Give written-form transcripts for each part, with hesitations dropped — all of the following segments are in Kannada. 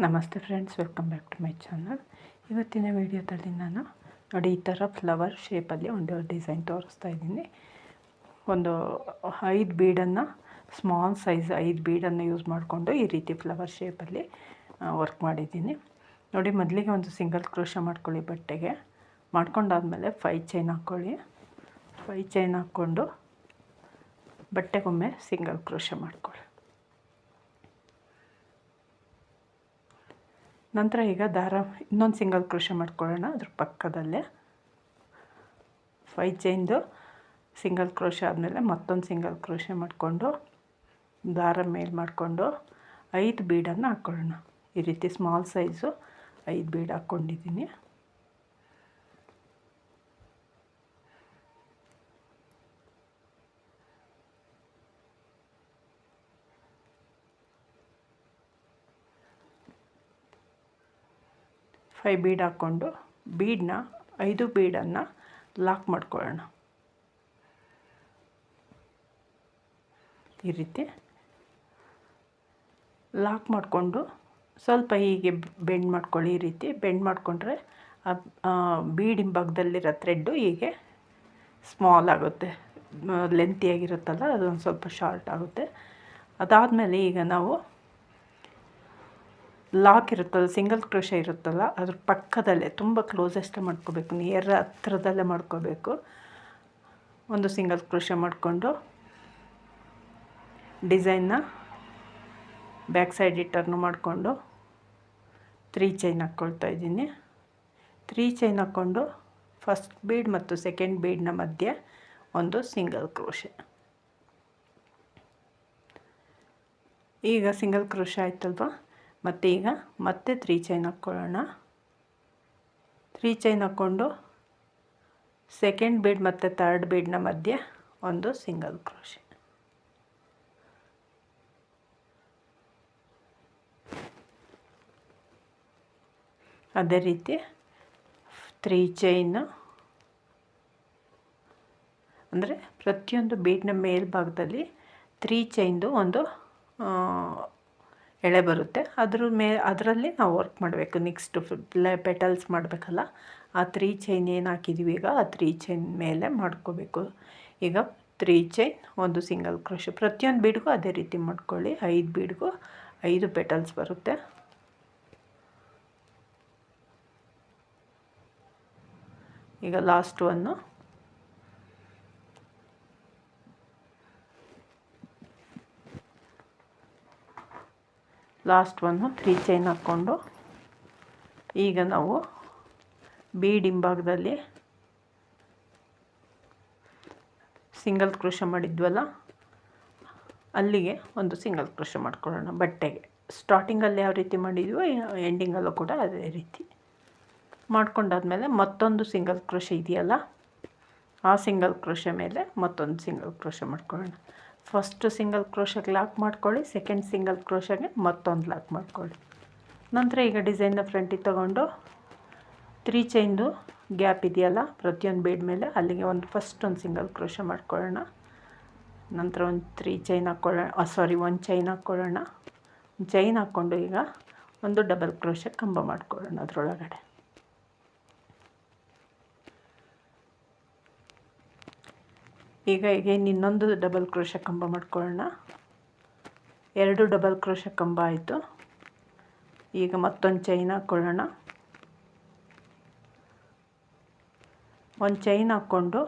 ನಮಸ್ತೆ friends, welcome back to my channel. ಇವತ್ತಿನ ವಿಡಿಯೋದಲ್ಲಿ ನಾನು ನೋಡಿ ಈ ಥರ ಫ್ಲವರ್ ಶೇಪಲ್ಲಿ ಒಂದು ಡಿಸೈನ್ ತೋರಿಸ್ತಾ ಇದ್ದೀನಿ. ಒಂದು 5 ಬೀಡನ್ನು, ಸ್ಮಾಲ್ ಸೈಜ್ 5 ಬೀಡನ್ನು ಯೂಸ್ ಮಾಡಿಕೊಂಡು ಈ ರೀತಿ ಫ್ಲವರ್ ಶೇಪಲ್ಲಿ ವರ್ಕ್ ಮಾಡಿದ್ದೀನಿ. ನೋಡಿ, ಮೊದಲಿಗೆ ಒಂದು ಸಿಂಗಲ್ ಕ್ರೋಶ ಮಾಡ್ಕೊಳ್ಳಿ. ಬಟ್ಟೆಗೆ ಮಾಡ್ಕೊಂಡಾದಮೇಲೆ 5 ಚೈನ್ ಹಾಕ್ಕೊಳ್ಳಿ. 5 ಚೈನ್ ಹಾಕ್ಕೊಂಡು ಬಟ್ಟೆಗೊಮ್ಮೆ ಸಿಂಗಲ್ ಕ್ರೋಶ ಮಾಡ್ಕೊಳ್ಳಿ. ನಂತರ ಈಗ ದಾರ ಇನ್ನೊಂದು ಸಿಂಗಲ್ ಕ್ರೋಶ ಮಾಡ್ಕೊಳ್ಳೋಣ. ಅದ್ರ ಪಕ್ಕದಲ್ಲೇ 5 ಚೈನ್ದು ಸಿಂಗಲ್ ಕ್ರೋಶ ಆದಮೇಲೆ ಮತ್ತೊಂದು ಸಿಂಗಲ್ ಕ್ರೋಶ ಮಾಡಿಕೊಂಡು ದಾರ ಮೇಲೆ ಮಾಡಿಕೊಂಡು 5 ಬೀಡನ್ನು ಹಾಕ್ಕೊಳ್ಳೋಣ. ಈ ರೀತಿ ಸ್ಮಾಲ್ ಸೈಜು 5 ಬೀಡ್ ಹಾಕ್ಕೊಂಡಿದ್ದೀನಿ. ಫೈವ್ ಬೀಡ್ ಹಾಕ್ಕೊಂಡು ಬೀಡನ್ನ 5 ಬೀಡನ್ನು ಲಾಕ್ ಮಾಡ್ಕೊಳ್ಳೋಣ. ಈ ರೀತಿ ಲಾಕ್ ಮಾಡಿಕೊಂಡು ಸ್ವಲ್ಪ ಹೀಗೆ ಬೆಂಡ್ ಮಾಡ್ಕೊಳ್ಳಿ. ಈ ರೀತಿ ಬೆಂಡ್ ಮಾಡಿಕೊಂಡ್ರೆ ಬೀಡ್ ಹಿಂಭಾಗದಲ್ಲಿರೋ ಥ್ರೆಡ್ಡು ಹೀಗೆ ಸ್ಮಾಲ್ ಆಗುತ್ತೆ, ಲೆಂತಿಯಾಗಿರುತ್ತಲ್ಲ, ಅದೊಂದು ಸ್ವಲ್ಪ ಶಾರ್ಟ್ ಆಗುತ್ತೆ. ಅದಾದಮೇಲೆ ಈಗ ನಾವು ಲಾಕ್ ಇರುತ್ತಲ್ಲ, ಸಿಂಗಲ್ ಕ್ರೋಶ ಇರುತ್ತಲ್ಲ, ಅದ್ರ ಪಕ್ಕದಲ್ಲೇ ತುಂಬ ಕ್ಲೋಸೆಸ್ಟ್ ಮಾಡ್ಕೋಬೇಕು, ನಿಯರ್ ಹತ್ರದಲ್ಲೇ ಮಾಡ್ಕೋಬೇಕು. ಒಂದು ಸಿಂಗಲ್ ಕ್ರೋಶ ಮಾಡಿಕೊಂಡು ಡಿಸೈನ್ನ ಬ್ಯಾಕ್ ಸೈಡ್ ಟರ್ನ್ ಮಾಡಿಕೊಂಡು 3 ಚೈನ್ ಹಾಕ್ಕೊಳ್ತಾ ಇದ್ದೀನಿ. 3 ಚೈನ್ ಹಾಕ್ಕೊಂಡು ಫಸ್ಟ್ ಬೀಡ್ ಮತ್ತು ಸೆಕೆಂಡ್ ಬೀಡ್ನ ಮಧ್ಯೆ ಒಂದು ಸಿಂಗಲ್ ಕ್ರೋಶ. ಈಗ ಸಿಂಗಲ್ ಕ್ರೋಶ ಆಯ್ತಲ್ವ, ಮತ್ತು ಈಗ ಮತ್ತೆ 3 ಚೈನ್ ಹಾಕ್ಕೊಳ್ಳೋಣ. 3 ಚೈನ್ ಹಾಕ್ಕೊಂಡು ಸೆಕೆಂಡ್ ಬೀಡ್ ಮತ್ತು ಥರ್ಡ್ ಬೀಡ್ನ ಮಧ್ಯೆ ಒಂದು ಸಿಂಗಲ್ ಕ್ರೋಶ. ಅದೇ ರೀತಿ 3 ಚೈನ್, ಅಂದರೆ ಪ್ರತಿಯೊಂದು ಬೀಡ್ನ ಮೇಲ್ಭಾಗದಲ್ಲಿ 3 ಚೈನ್ದು ಒಂದು ಎಳೆ ಬರುತ್ತೆ. ಅದರಲ್ಲಿ ನಾವು ವರ್ಕ್ ಮಾಡಬೇಕು. ನೆಕ್ಸ್ಟ್ ಪೆಟಲ್ಸ್ ಮಾಡಬೇಕಲ್ಲ, ಆ 3 ಚೈನ್ ಏನು ಹಾಕಿದ್ದೀವಿ ಈಗ ಆ 3 ಚೈನ್ ಮೇಲೆ ಮಾಡ್ಕೋಬೇಕು. ಈಗ 3 ಚೈನ್, ಒಂದು ಸಿಂಗಲ್ ಕ್ರೋಶ. ಪ್ರತಿಯೊಂದು ಬೀಡ್ಗೂ ಅದೇ ರೀತಿ ಮಾಡ್ಕೊಳ್ಳಿ. 5 ಬೀಡ್ಗೂ 5 ಪೆಟಲ್ಸ್ ಬರುತ್ತೆ. ಈಗ ಲಾಸ್ಟ್ ಒಂದು ಲಾಸ್ಟ್ ಒಂದು 3 ಚೈನ್ ಹಾಕ್ಕೊಂಡು ಈಗ ನಾವು ಬೀಡ್ ಹಿಂಭಾಗದಲ್ಲಿ ಸಿಂಗಲ್ ಕ್ರೋಶ ಮಾಡಿದ್ವಲ್ಲ, ಅಲ್ಲಿಗೆ ಒಂದು ಸಿಂಗಲ್ ಕ್ರೋಶ ಮಾಡ್ಕೊಳ್ಳೋಣ. ಬಟ್ಟೆಗೆ ಸ್ಟಾರ್ಟಿಂಗಲ್ಲಿ ಯಾವ ರೀತಿ ಮಾಡಿದ್ವೋ ಎಂಡಿಂಗಲ್ಲೂ ಕೂಡ ಅದೇ ರೀತಿ ಮಾಡ್ಕೊಂಡಾದ್ಮೇಲೆ ಮತ್ತೊಂದು ಸಿಂಗಲ್ ಕ್ರೋಶ ಇದೆಯಲ್ಲ, ಆ ಸಿಂಗಲ್ ಕ್ರೋಶ ಮೇಲೆ ಮತ್ತೊಂದು ಸಿಂಗಲ್ ಕ್ರೋಶ ಮಾಡ್ಕೊಳ್ಳೋಣ. ಫಸ್ಟ್ ಸಿಂಗಲ್ ಕ್ರೋಶಕ್ಕೆ ಲಾಕ್ ಮಾಡ್ಕೊಳ್ಳಿ, ಸೆಕೆಂಡ್ ಸಿಂಗಲ್ ಕ್ರೋಶಗೆ ಮತ್ತೊಂದು ಲಾಕ್ ಮಾಡ್ಕೊಳ್ಳಿ. ನಂತರ ಈಗ ಡಿಸೈನ್ನ ಫ್ರಂಟಿಗೆ ತಗೊಂಡು 3 ಚೈನ್ದು ಗ್ಯಾಪ್ ಇದೆಯಲ್ಲ ಪ್ರತಿಯೊಂದು ಬೀಡ್ ಮೇಲೆ, ಅಲ್ಲಿಗೆ ಫಸ್ಟ್ ಒಂದು ಸಿಂಗಲ್ ಕ್ರೋಶ ಮಾಡ್ಕೊಳ್ಳೋಣ. ನಂತರ ಒಂದು 3 ಚೈನ್ ಹಾಕ್ಕೊಳ್ಳೋಣ, ಒಂದು ಚೈನ್ ಹಾಕ್ಕೊಳ್ಳೋಣ. ಚೈನ್ ಹಾಕ್ಕೊಂಡು ಈಗ ಒಂದು ಡಬಲ್ ಕ್ರೋಶ ಕಂಬ ಮಾಡ್ಕೊಳ್ಳೋಣ ಅದರೊಳಗಡೆ. ಈಗ ಇನ್ನೊಂದು ಡಬಲ್ ಕ್ರೋಶ ಕಂಬ ಮಾಡ್ಕೊಳ್ಳೋಣ. 2 ಡಬಲ್ ಕ್ರೋಶ ಕಂಬ ಆಯಿತು. ಈಗ ಮತ್ತೊಂದು ಚೈನ್ ಹಾಕ್ಕೊಳ್ಳೋಣ. ಒಂದು ಚೈನ್ ಹಾಕ್ಕೊಂಡು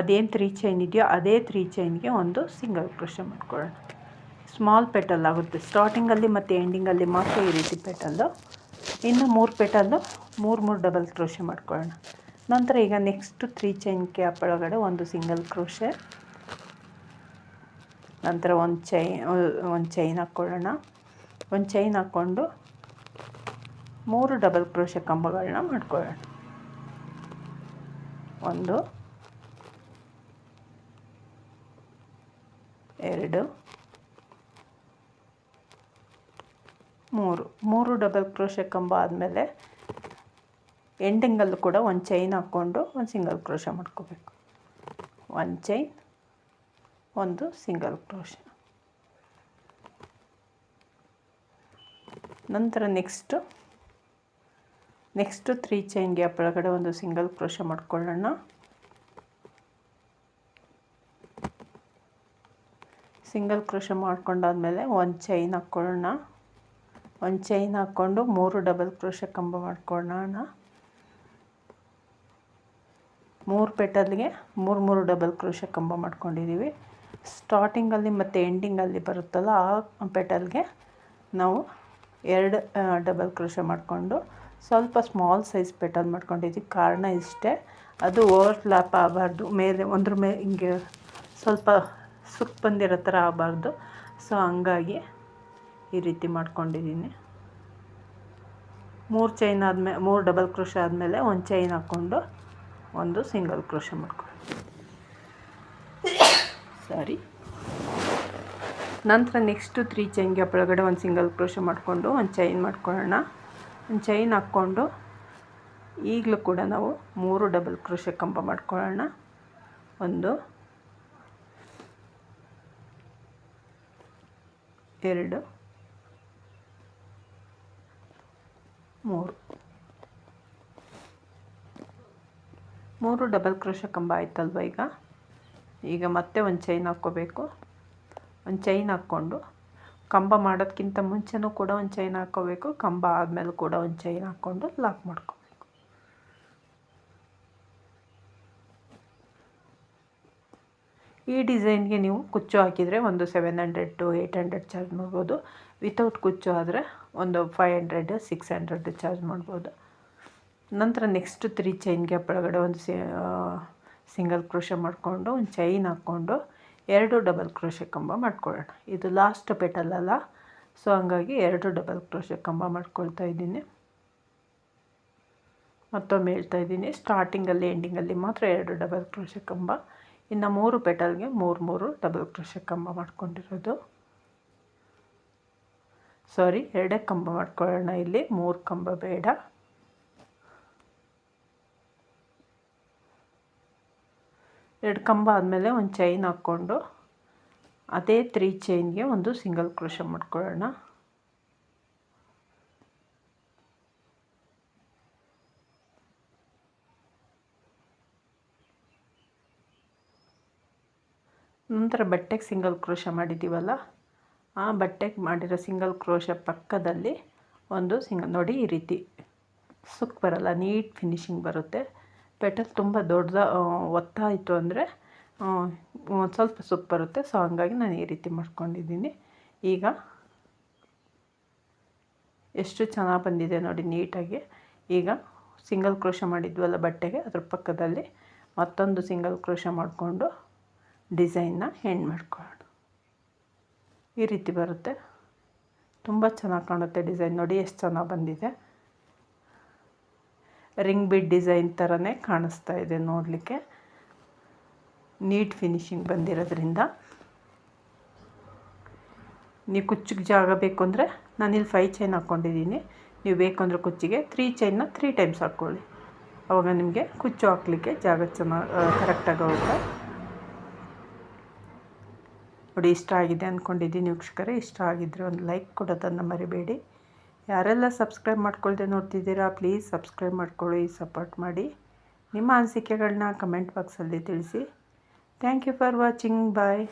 ಅದೇನು 3 ಚೈನ್ ಇದೆಯೋ ಅದೇ 3 ಚೈನ್ಗೆ ಒಂದು ಸಿಂಗಲ್ ಕ್ರೋಶ ಮಾಡ್ಕೊಳ್ಳೋಣ. ಸ್ಮಾಲ್ ಪೆಟಲ್ ಆಗುತ್ತೆ ಸ್ಟಾರ್ಟಿಂಗಲ್ಲಿ ಮತ್ತು ಎಂಡಿಂಗಲ್ಲಿ ಮಾತ್ರ ಈ ರೀತಿ ಪೆಟಲ್ಲು. ಇನ್ನು 3 ಪೆಟಲ್ಲು 3 ಡಬಲ್ ಕ್ರೋಶ ಮಾಡ್ಕೊಳ್ಳೋಣ. ನಂತರ ಈಗ ನೆಕ್ಸ್ಟ್ 3 ಚೈನ್ ಗ್ಯಾಪ್ ಒಳಗಡೆ ಒಂದು ಸಿಂಗಲ್ ಕ್ರೋಶ, ನಂತರ ಒಂದು ಚೈನ್ ಹಾಕ್ಕೊಳ್ಳೋಣ. ಒಂದು ಚೈನ್ ಹಾಕ್ಕೊಂಡು 3 ಡಬಲ್ ಕ್ರೋಶ ಕಂಬಗಳನ್ನ ಮಾಡ್ಕೊಳ್ಳೋಣ. 1 2 3 ಡಬಲ್ ಕ್ರೋಶ ಕಂಬ ಆದಮೇಲೆ ಎಂಡಿಂಗಲ್ಲೂ ಕೂಡ ಒಂದು ಚೈನ್ ಹಾಕ್ಕೊಂಡು ಒಂದು ಸಿಂಗಲ್ ಕ್ರೋಶ ಮಾಡ್ಕೋಬೇಕು. ಒಂದು ಚೈನ್, ಒಂದು ಸಿಂಗಲ್ ಕ್ರೋಶ. ನಂತರ ನೆಕ್ಸ್ಟು 3 ಚೈನ್ ಗ್ಯಾಪ್ ಒಳಗಡೆ ಒಂದು ಸಿಂಗಲ್ ಕ್ರೋಶೆ ಮಾಡ್ಕೊಳ್ಳೋಣ. ಸಿಂಗಲ್ ಕ್ರೋಶೆ ಮಾಡ್ಕೊಂಡಾದ್ಮೇಲೆ ಒಂದು ಚೈನ್ ಹಾಕ್ಕೊಳ್ಳೋಣ. ಒಂದು ಚೈನ್ ಹಾಕ್ಕೊಂಡು 3 ಡಬಲ್ ಕ್ರೋಶೆ ಕಂಬ ಮಾಡ್ಕೊಳ್ಳೋಣ. 3 ಪೆಟಲ್ಗೆ 3 ಡಬಲ್ ಕ್ರೋಶೆ ಕಂಬ ಮಾಡ್ಕೊಂಡಿದ್ದೀವಿ. ಸ್ಟಾರ್ಟಿಂಗಲ್ಲಿ ಮತ್ತು ಎಂಡಿಂಗಲ್ಲಿ ಬರುತ್ತಲ್ಲ ಆ ಪೆಟಲ್ಗೆ ನಾವು 2 ಡಬಲ್ ಕ್ರೋಶೆ ಮಾಡಿಕೊಂಡು ಸ್ವಲ್ಪ ಸ್ಮಾಲ್ ಸೈಜ್ ಪೆಟಲ್ ಮಾಡ್ಕೊಂಡಿದ್ದೀವಿ. ಕಾರಣ ಇಷ್ಟೇ, ಅದು ಓವರ್ಲ್ಯಾಪ್ ಆಗಬಾರ್ದು, ಮೇಲೆ ಒಂದ್ರ ಮೇಲೆ ಹಿಂಗೆ ಸ್ವಲ್ಪ ಸುಕ್ ಬಂದಿರೋ ಥರ ಆಗಬಾರ್ದು. ಸೊ ಹಂಗಾಗಿ ಈ ರೀತಿ ಮಾಡ್ಕೊಂಡಿದ್ದೀನಿ. 3 ಚೈನ್ ಆದಮೇಲೆ 3 ಡಬಲ್ ಕ್ರೋಶೆ ಆದಮೇಲೆ ಒಂದು ಚೈನ್ ಹಾಕ್ಕೊಂಡು ಒಂದು ಸಿಂಗಲ್ ಕ್ರೋಶೆ ಮಾಡ್ಕೊಳ್ಳಿ. ನಂತರ ನೆಕ್ಸ್ಟು 3 ಚೈನ್ ಗ್ಯಾಪ್ ಒಳಗಡೆ ಒಂದು ಸಿಂಗಲ್ ಕ್ರೋಶೆ ಮಾಡಿಕೊಂಡು ಒಂದು ಚೈನ್ ಮಾಡ್ಕೊಳ್ಳೋಣ. ಒಂದು ಚೈನ್ ಹಾಕ್ಕೊಂಡು ಈಗಲೂ ಕೂಡ ನಾವು 3 ಡಬಲ್ ಕ್ರೋಶೆ ಕಂಬ ಮಾಡ್ಕೊಳ್ಳೋಣ. 1 2 3 ಡಬಲ್ ಕ್ರೋಶೆ ಕಂಬ ಆಯ್ತಲ್ವ. ಈಗ ಮತ್ತೆ ಒಂದು ಚೈನ್ ಹಾಕ್ಕೋಬೇಕು. ಒಂದು ಚೈನ್ ಹಾಕ್ಕೊಂಡು ಕಂಬ ಮಾಡೋದಕ್ಕಿಂತ ಮುಂಚೆನೂ ಕೂಡ ಒಂದು ಚೈನ್ ಹಾಕ್ಕೋಬೇಕು. ಕಂಬ ಆದಮೇಲೆ ಕೂಡ ಒಂದು ಚೈನ್ ಹಾಕ್ಕೊಂಡು ಲಾಕ್ ಮಾಡ್ಕೋಬೇಕು. ಈ ಡಿಸೈನ್ಗೆ ನೀವು ಕುಚ್ಚು ಹಾಕಿದರೆ ಒಂದು 700 to 800 ಚಾರ್ಜ್ ಮಾಡ್ಬೋದು. ವಿತೌಟ್ ಕುಚ್ಚು ಆದರೆ ಒಂದು 500 600 ಚಾರ್ಜ್ ಮಾಡ್ಬೋದು. ನಂತರ ನೆಕ್ಸ್ಟ್ 3 ಚೈನ್ ಗ್ಯಾಪ್ ಒಳಗಡೆ ಒಂದು ಸಿಂಗಲ್ ಕ್ರೋಶೆ ಮಾಡಿಕೊಂಡು ಒಂದು ಚೈನ್ ಹಾಕ್ಕೊಂಡು 2 ಡಬಲ್ ಕ್ರೋಶೆ ಕಂಬ ಮಾಡ್ಕೊಳ್ಳೋಣ. ಇದು ಲಾಸ್ಟ್ ಪೆಟಲ್ ಅಲ್ಲ, ಸೊ ಹಂಗಾಗಿ 2 ಡಬಲ್ ಕ್ರೋಶೆ ಕಂಬ ಮಾಡ್ಕೊಳ್ತಾ ಇದ್ದೀನಿ. ಮತ್ತೊಮ್ಮೆ ಹೇಳ್ತಾ ಇದ್ದೀನಿ, ಸ್ಟಾರ್ಟಿಂಗಲ್ಲಿ ಎಂಡಿಂಗಲ್ಲಿ ಮಾತ್ರ 2 ಡಬಲ್ ಕ್ರೋಶೆ ಕಂಬ. ಇನ್ನು 3 ಪೆಟಲ್ಗೆ 3 ಡಬಲ್ ಕ್ರೋಶೆ ಕಂಬ ಮಾಡ್ಕೊಂಡಿರೋದು. ಸಾರಿ, 2 ಕಂಬ ಮಾಡ್ಕೊಳ್ಳೋಣ. ಇಲ್ಲಿ 3 ಕಂಬ ಬೇಡ. ಎರಡು ಕಂಬ ಆದಮೇಲೆ ಒಂದು ಚೈನ್ ಹಾಕ್ಕೊಂಡು ಅದೇ 3 ಚೈನ್ಗೆ ಒಂದು ಸಿಂಗಲ್ ಕ್ರೋಶೆ ಮಾಡ್ಕೊಳ್ಳೋಣ. ನಂತರ ಬಟ್ಟೆಗೆ ಸಿಂಗಲ್ ಕ್ರೋಶೆ ಮಾಡಿದ್ದೀವಲ್ಲ, ಆ ಬಟ್ಟೆಗೆ ಮಾಡಿರೋ ಸಿಂಗಲ್ ಕ್ರೋಶೆ ಪಕ್ಕದಲ್ಲಿ ಒಂದು ನೋಡಿ ಈ ರೀತಿ ಸುಕ್ ಬರಲ್ಲ, ನೀಟ್ ಫಿನಿಶಿಂಗ್ ಬರುತ್ತೆ. ಪೆಟಲ್ ತುಂಬ ದೊಡ್ಡದ ಒತ್ತಾಯಿತು ಅಂದರೆ ಒಂದು ಸ್ವಲ್ಪ ಸುಕ್ ಬರುತ್ತೆ. ಸೊ ಹಂಗಾಗಿ ನಾನು ಈ ರೀತಿ ಮಾಡ್ಕೊಂಡಿದ್ದೀನಿ. ಈಗ ಎಷ್ಟು ಚೆನ್ನಾಗಿ ಬಂದಿದೆ ನೋಡಿ ನೀಟಾಗಿ. ಈಗ ಸಿಂಗಲ್ ಕ್ರೋಶೆ ಮಾಡಿದ್ವಲ್ಲ ಬಟ್ಟೆಗೆ, ಅದ್ರ ಪಕ್ಕದಲ್ಲಿ ಮತ್ತೊಂದು ಸಿಂಗಲ್ ಕ್ರೋಶೆ ಮಾಡಿಕೊಂಡು ಡಿಸೈನ್ನ ಎಂಡ್ ಮಾಡ್ಕೊಳ್ಳೋಣ. ಈ ರೀತಿ ಬರುತ್ತೆ. ತುಂಬ ಚೆನ್ನಾಗಿ ಕಾಣುತ್ತೆ ಡಿಸೈನ್. ನೋಡಿ ಎಷ್ಟು ಚೆನ್ನಾಗಿ ಬಂದಿದೆ. ರಿಂಗ್ ಬಿಡ್ ಡಿಸೈನ್ ಥರನೇ ಕಾಣಿಸ್ತಾ ಇದೆ ನೋಡಲಿಕ್ಕೆ. ನೀಟ್ ಫಿನಿಶಿಂಗ್ ಬಂದಿರೋದ್ರಿಂದ ನೀವು ಕುಚ್ಚಿಗೆ ಜಾಗ ಬೇಕು ಅಂದರೆ ನಾನಿಲ್ಲಿ 5 ಚೈನ್ ಹಾಕ್ಕೊಂಡಿದ್ದೀನಿ. ನೀವು ಬೇಕು ಅಂದರೆ ಕುಚ್ಚಿಗೆ 3 ಚೈನ್ನ 3 ಟೈಮ್ಸ್ ಹಾಕ್ಕೊಳ್ಳಿ. ಆವಾಗ ನಿಮಗೆ ಕುಚ್ಚು ಹಾಕಲಿಕ್ಕೆ ಜಾಗ ಚೆನ್ನಾಗಿ ಕರೆಕ್ಟಾಗಿ ಹೋಗುತ್ತೆ. ನೋಡಿ, ಇಷ್ಟ ಆಗಿದೆ ಅಂದ್ಕೊಂಡಿದ್ದೀನಿ ವೀಕ್ಷಕರೇ. ಇಷ್ಟ ಆಗಿದ್ದರೆ ಒಂದು ಲೈಕ್ ಕೊಡೋದನ್ನು ಮರಿಬೇಡಿ. ಯಾರೆಲ್ಲ ಸಬ್ಸ್ಕ್ರೈಬ್ ಮಾಡ್ಕೊಳ್ದೆ ನೋಡ್ತಿದ್ದೀರಾ, ಪ್ಲೀಸ್ ಸಬ್ಸ್ಕ್ರೈಬ್ ಮಾಡ್ಕೊಳ್ಳಿ, ಸಪೋರ್ಟ್ ಮಾಡಿ. ನಿಮ್ಮ ಅನಿಸಿಕೆಗಳನ್ನ ಕಮೆಂಟ್ ಬಾಕ್ಸಲ್ಲಿ ತಿಳಿಸಿ. Thank you for watching. Bye.